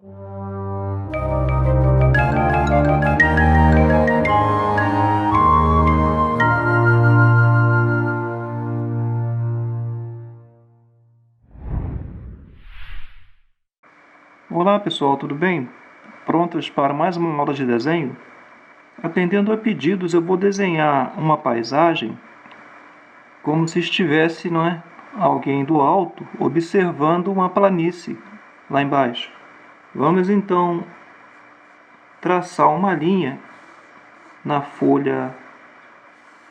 Olá pessoal, tudo bem? Prontos para mais uma aula de desenho? Atendendo a pedidos, eu vou desenhar uma paisagem como se estivesse, não é, alguém do alto observando uma planície lá embaixo. Vamos então traçar uma linha na folha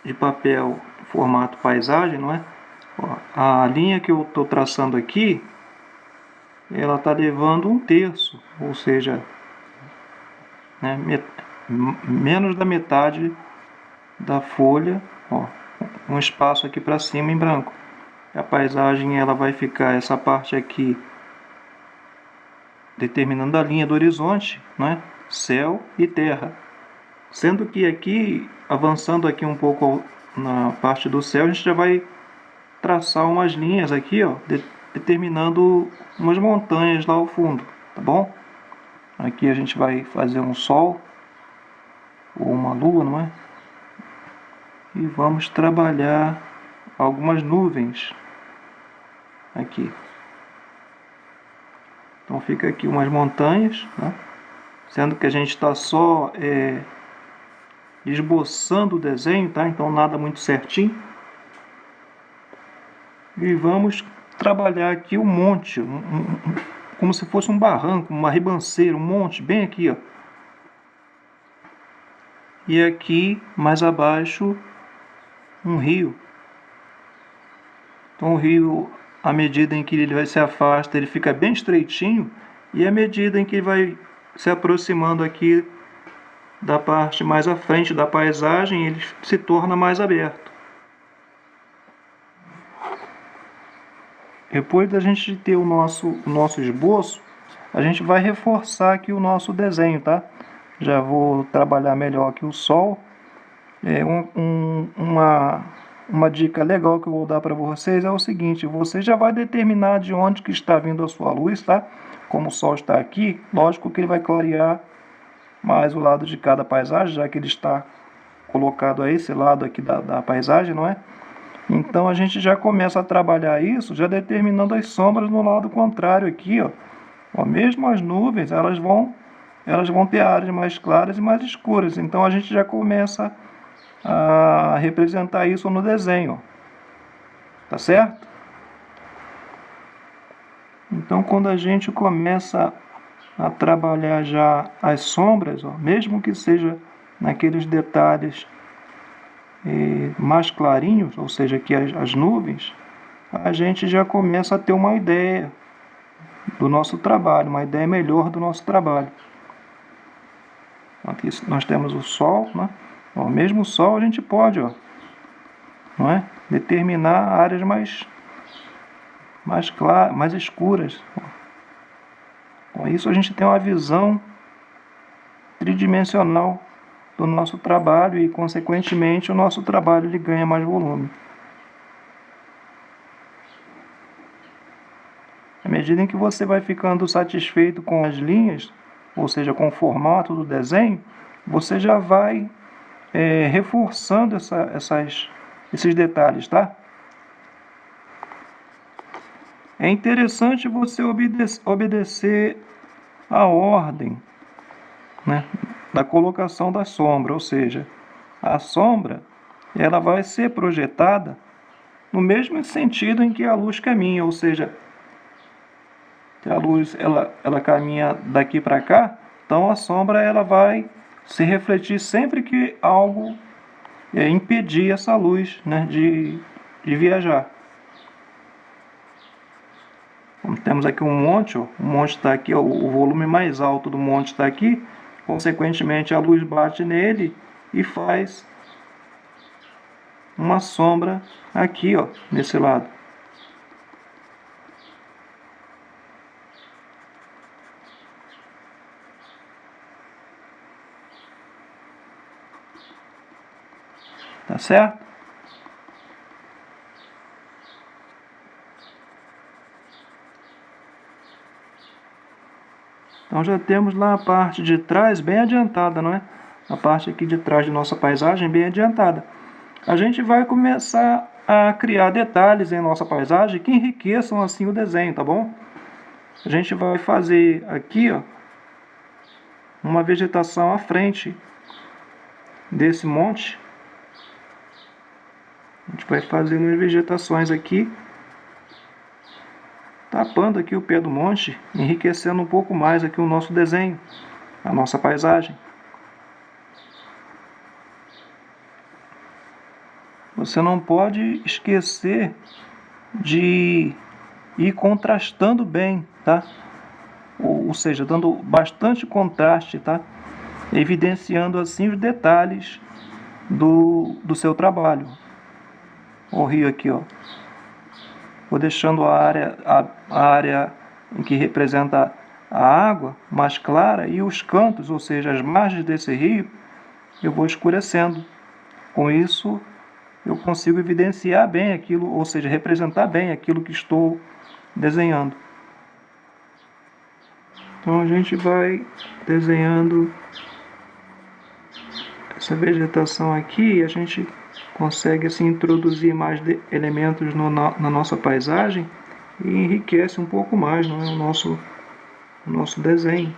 de papel formato paisagem, não é? A linha que eu estou traçando aqui, ela está levando 1/3, ou seja, né, menos da metade da folha, ó, um espaço aqui para cima em branco. A paisagem ela vai ficar essa parte aqui determinando a linha do horizonte, né? Céu e terra. Sendo que aqui, avançando aqui um pouco na parte do céu, a gente já vai traçar umas linhas aqui, ó, determinando umas montanhas lá ao fundo, tá bom? Aqui a gente vai fazer um sol ou uma lua, não é? E vamos trabalhar algumas nuvens aqui. Então fica aqui umas montanhas, né? Sendo que a gente está só esboçando o desenho, tá? Então nada muito certinho. E vamos trabalhar aqui um monte, como se fosse um barranco, uma ribanceira, um monte, bem aqui, ó. E aqui, mais abaixo, um rio. Então o rio, à medida em que ele vai se afasta, ele fica bem estreitinho, e à medida em que ele vai se aproximando aqui da parte mais à frente da paisagem, ele se torna mais aberto. Depois da gente ter o nosso esboço, a gente vai reforçar aqui o nosso desenho, tá? Já vou trabalhar melhor aqui o sol. Uma dica legal que eu vou dar para vocês é o seguinte: você já vai determinar de onde que está vindo a sua luz, tá? Como o sol está aqui, lógico que ele vai clarear mais o lado de cada paisagem, já que ele está colocado a esse lado aqui da paisagem, não é? Então a gente já começa a trabalhar isso, já determinando as sombras no lado contrário aqui, ó. Ó, mesmo as nuvens, elas vão ter áreas mais claras e mais escuras. Então a gente já começa a representar isso no desenho, tá certo? Então quando a gente começa a trabalhar já as sombras, ó, mesmo que seja naqueles detalhes mais clarinhos, ou seja, aqui as nuvens, a gente já começa a ter uma ideia do nosso trabalho, uma ideia melhor do nosso trabalho. Aqui nós temos o sol, né? Ó, mesmo o sol a gente pode, ó, não é? Determinar áreas mais claras, mais escuras. Com isso a gente tem uma visão tridimensional do nosso trabalho e, consequentemente, o nosso trabalho ele ganha mais volume. À medida em que você vai ficando satisfeito com as linhas, ou seja, com o formato do desenho, você já vai reforçando esses detalhes, tá? É interessante você obedecer a ordem, né, da colocação da sombra, ou seja, a sombra ela vai ser projetada no mesmo sentido em que a luz caminha, ou seja, se a luz ela caminha daqui para cá, então a sombra ela vai se refletir sempre que algo impedir essa luz, né, de viajar. Como temos aqui um monte, ó, o monte está aqui, ó, o volume mais alto do monte está aqui, consequentemente a luz bate nele e faz uma sombra aqui, ó, nesse lado. Tá certo? Então já temos lá a parte de trás bem adiantada, não é? A parte aqui de trás de nossa paisagem bem adiantada. A gente vai começar a criar detalhes em nossa paisagem que enriqueçam assim o desenho, tá bom? A gente vai fazer aqui, ó, uma vegetação à frente desse monte. A gente vai fazer umas vegetações aqui, tapando aqui o pé do monte, enriquecendo um pouco mais aqui o nosso desenho, a nossa paisagem. Você não pode esquecer de ir contrastando bem, tá? Ou seja, dando bastante contraste, tá? Evidenciando assim os detalhes do seu trabalho. O rio aqui, ó. Vou deixando a área em que representa a água mais clara e os cantos, ou seja, as margens desse rio, eu vou escurecendo. Com isso, eu consigo evidenciar bem aquilo, ou seja, representar bem aquilo que estou desenhando. Então a gente vai desenhando essa vegetação aqui e a gente consegue assim introduzir mais elementos na nossa paisagem e enriquece um pouco mais, não é, o nosso desenho.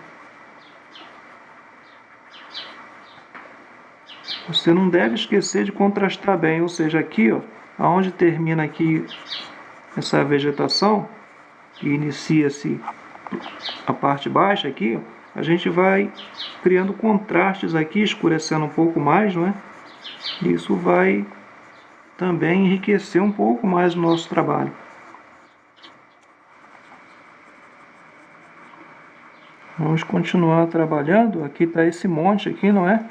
Você não deve esquecer de contrastar bem, ou seja, aqui, ó, aonde termina aqui essa vegetação, que inicia-se a parte baixa aqui, ó, a gente vai criando contrastes aqui, escurecendo um pouco mais, não é? Isso vai também enriquecer um pouco mais o nosso trabalho. Vamos continuar trabalhando. Aqui está esse monte aqui, não é?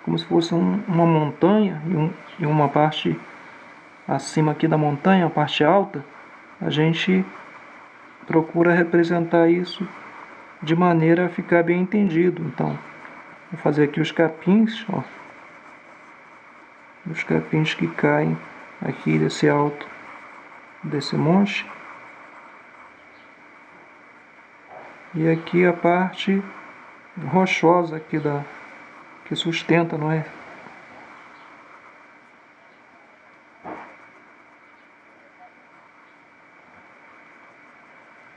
Como se fosse uma montanha e uma parte acima aqui da montanha, a parte alta. A gente procura representar isso de maneira a ficar bem entendido. Então, vou fazer aqui os capins, ó. Os capins que caem aqui desse alto, desse monte. E aqui a parte rochosa aqui que sustenta, não é?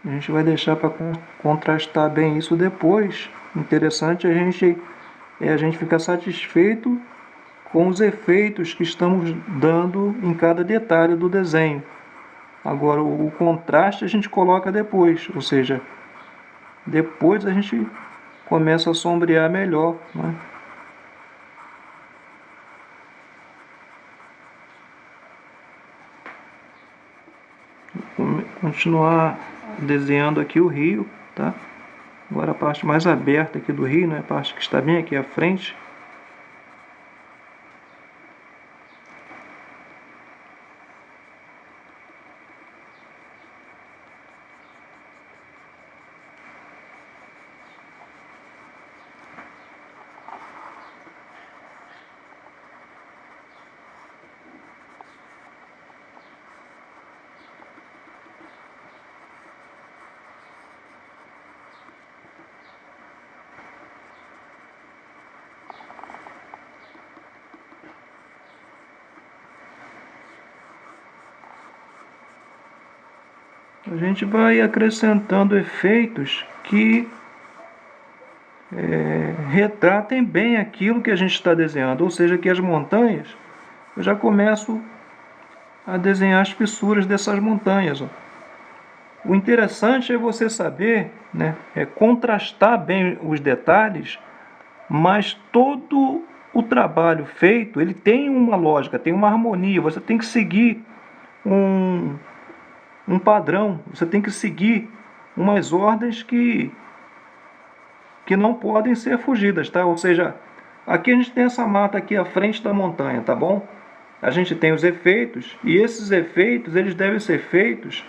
A gente vai deixar para contrastar bem isso depois. Interessante a gente ficar satisfeito com os efeitos que estamos dando em cada detalhe do desenho. Agora o contraste a gente coloca depois, ou seja, depois a gente começa a sombrear melhor, né? Vou continuar desenhando aqui o rio, tá? Agora a parte mais aberta aqui do rio, né? A parte que está bem aqui à frente. A gente vai acrescentando efeitos que retratem bem aquilo que a gente está desenhando. Ou seja, que as montanhas, eu já começo a desenhar as fissuras dessas montanhas. Ó. O interessante é você saber, né, contrastar bem os detalhes, mas todo o trabalho feito, ele tem uma lógica, tem uma harmonia. Você tem que seguir um padrão, você tem que seguir umas ordens que não podem ser fugidas, tá? Ou seja, aqui a gente tem essa mata aqui à frente da montanha, tá bom? A gente tem os efeitos, e esses efeitos eles devem ser feitos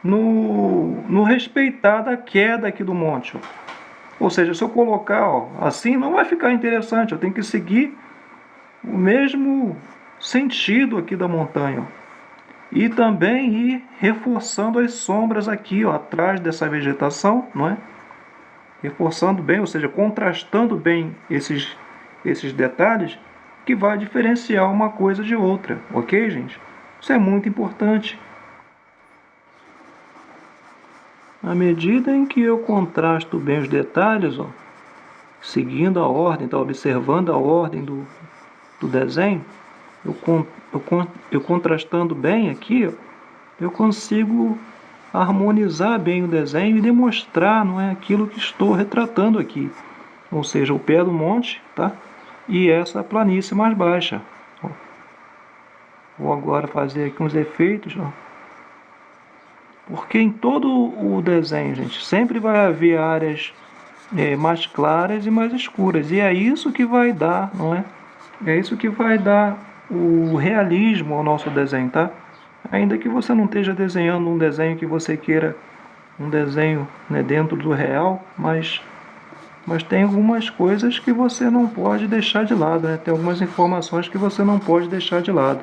no respeitar da queda aqui do monte. Ó. Ou seja, se eu colocar assim, não vai ficar interessante, eu tenho que seguir o mesmo sentido aqui da montanha. Ó. E também ir reforçando as sombras aqui, ó, atrás dessa vegetação, não é? reforçando bem, ou seja, contrastando bem esses detalhes, que vai diferenciar uma coisa de outra, ok, gente? Isso é muito importante. À medida em que eu contrasto bem os detalhes, ó, seguindo a ordem, tá, observando a ordem do desenho, eu contrastando bem aqui, ó, eu consigo harmonizar bem o desenho e demonstrar, não é, aquilo que estou retratando aqui, ou seja, o pé do monte, tá? E essa planície mais baixa. Ó. Vou agora fazer aqui uns efeitos, ó. Porque em todo o desenho, gente, sempre vai haver áreas mais claras e mais escuras, e é isso que vai dar, não é? É isso que vai dar o realismo ao nosso desenho, tá? Ainda que você não esteja desenhando um desenho que você queira, um desenho, né, dentro do real, mas tem algumas coisas que você não pode deixar de lado, né? Tem algumas informações que você não pode deixar de lado.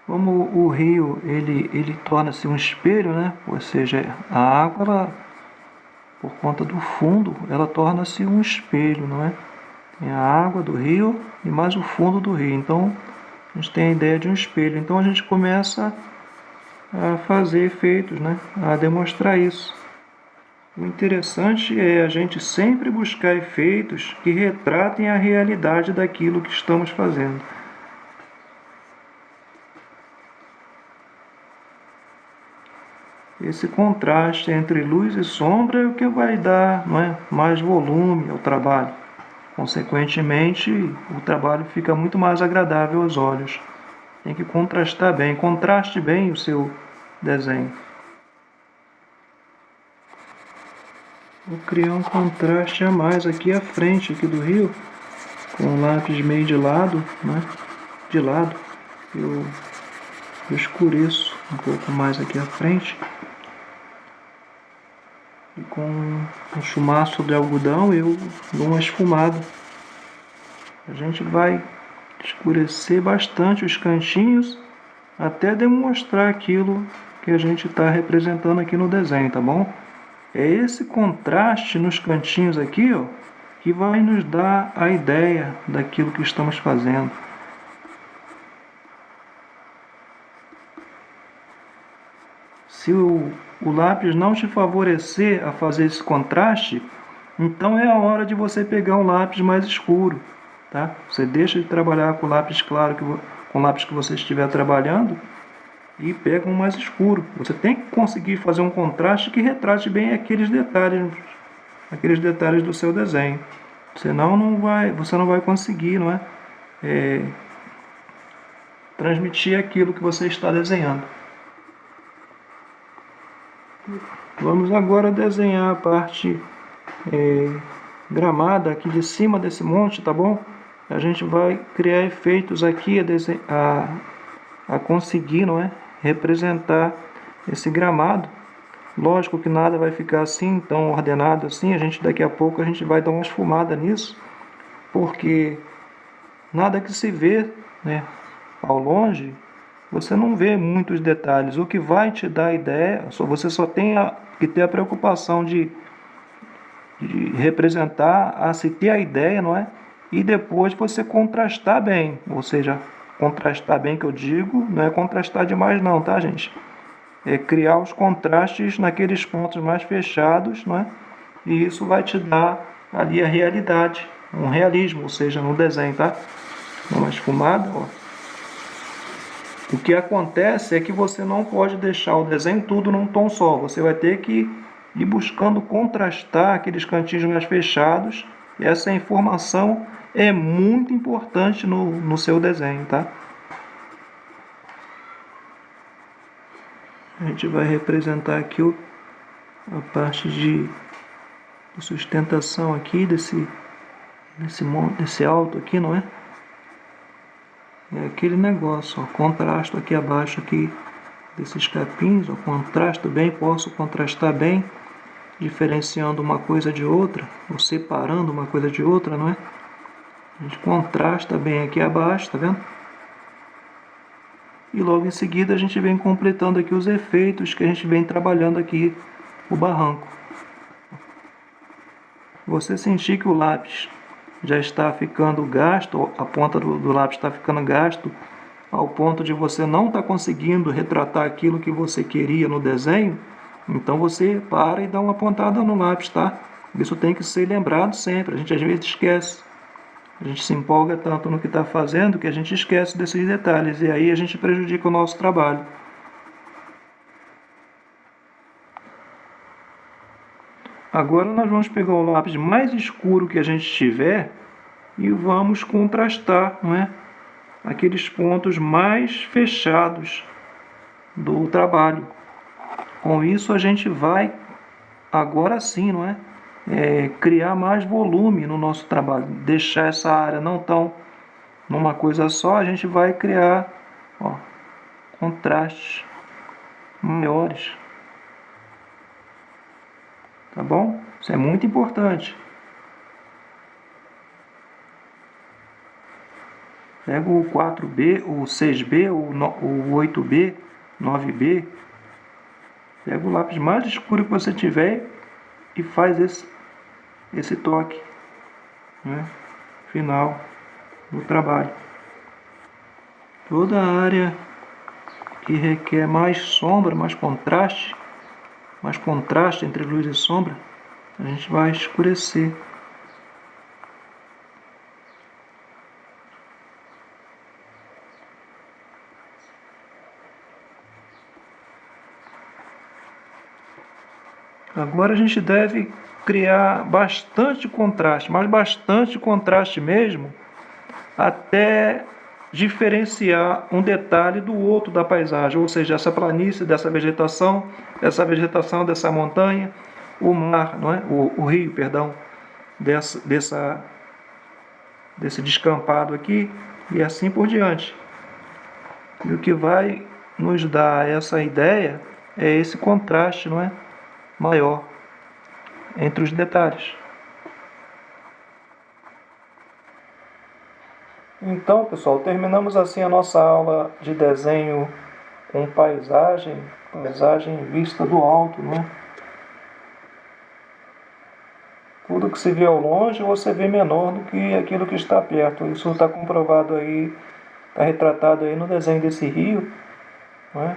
Como o rio ele torna-se um espelho, né? Ou seja, a água, ela, por conta do fundo, ela torna-se um espelho, não é? Tem a água do rio e mais o fundo do rio. Então, a gente tem a ideia de um espelho. Então, a gente começa a fazer efeitos, né? A demonstrar isso. O interessante é a gente sempre buscar efeitos que retratem a realidade daquilo que estamos fazendo. Esse contraste entre luz e sombra é o que vai dar, não é, mais volume ao trabalho. Consequentemente, o trabalho fica muito mais agradável aos olhos. Tem que contrastar bem, contraste bem o seu desenho. Vou criar um contraste a mais aqui à frente aqui do rio, com o lápis meio de lado, né? De lado, eu escureço um pouco mais aqui à frente. E com um chumaço de algodão eu dou uma esfumada. A gente vai escurecer bastante os cantinhos até demonstrar aquilo que a gente está representando aqui no desenho, tá bom? É esse contraste nos cantinhos aqui, ó, que vai nos dar a ideia daquilo que estamos fazendo. Se o lápis não te favorecer a fazer esse contraste, então é a hora de você pegar um lápis mais escuro, tá? Você deixa de trabalhar com o lápis claro, com o lápis que você estiver trabalhando, e pega um mais escuro. Você tem que conseguir fazer um contraste que retrate bem aqueles detalhes do seu desenho. Senão você não vai conseguir, não é, transmitir aquilo que você está desenhando. Vamos agora desenhar a parte gramada aqui de cima desse monte, tá bom? A gente vai criar efeitos aqui a conseguir, não é, representar esse gramado. Lógico que nada vai ficar assim, tão ordenado assim. Daqui a pouco a gente vai dar uma esfumada nisso, porque nada que se vê, né, ao longe, você não vê muitos detalhes. O que vai te dar ideia, você só tem que ter a preocupação de representar, se ter a ideia, não é? E depois você contrastar bem, ou seja, contrastar bem que eu digo, não é contrastar demais não, tá, gente? É criar os contrastes naqueles pontos mais fechados, não é? E isso vai te dar ali a realidade, um realismo, ou seja, no desenho, tá? Dá uma esfumada, ó. O que acontece é que você não pode deixar o desenho tudo num tom só. Você vai ter que ir buscando contrastar aqueles cantinhos mais fechados. E essa informação é muito importante no seu desenho, tá? A gente vai representar aqui a parte de sustentação aqui desse alto aqui, não é? É aquele negócio, ó, contrasto aqui abaixo aqui desses capins, ó, contrasto bem, posso contrastar bem, diferenciando uma coisa de outra, ou separando uma coisa de outra, não é? A gente contrasta bem aqui abaixo, tá vendo? e logo em seguida a gente vem completando aqui os efeitos que a gente vem trabalhando aqui o barranco. Você sentir que o lápis já está ficando gasto, a ponta do lápis está ficando gasto, ao ponto de você não estar conseguindo retratar aquilo que você queria no desenho, então você para e dá uma pontada no lápis, tá? Isso tem que ser lembrado sempre, a gente às vezes esquece. A gente se empolga tanto no que está fazendo que a gente esquece desses detalhes e aí a gente prejudica o nosso trabalho. Agora nós vamos pegar o lápis mais escuro que a gente tiver e vamos contrastar, não é? Aqueles pontos mais fechados do trabalho. Com isso a gente vai, agora sim, não é? Criar mais volume no nosso trabalho, deixar essa área não tão numa coisa só, a gente vai criar, ó, contrastes maiores, tá bom? Isso é muito importante. Pega o 4B, o 6B, o 8B, 9B, pega o lápis mais escuro que você tiver e faz esse toque, né, final do trabalho. Toda a área que requer mais sombra, mais contraste entre luz e sombra, a gente vai escurecer. Agora a gente deve criar bastante contraste, mas bastante contraste mesmo, até diferenciar um detalhe do outro da paisagem, ou seja, essa planície dessa vegetação dessa montanha, o mar, não é? o rio, perdão, desse descampado aqui e assim por diante. E o que vai nos dar essa ideia é esse contraste, não é? Maior entre os detalhes. Então, pessoal, terminamos assim a nossa aula de desenho com paisagem vista do alto, né? Tudo que se vê ao longe você vê menor do que aquilo que está perto. Isso está comprovado aí, está retratado aí no desenho desse rio, né?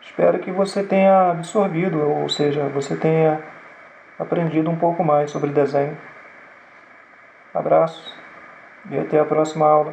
Espero que você tenha absorvido, ou seja, você tenha aprendido um pouco mais sobre desenho. Abraços e até a próxima aula.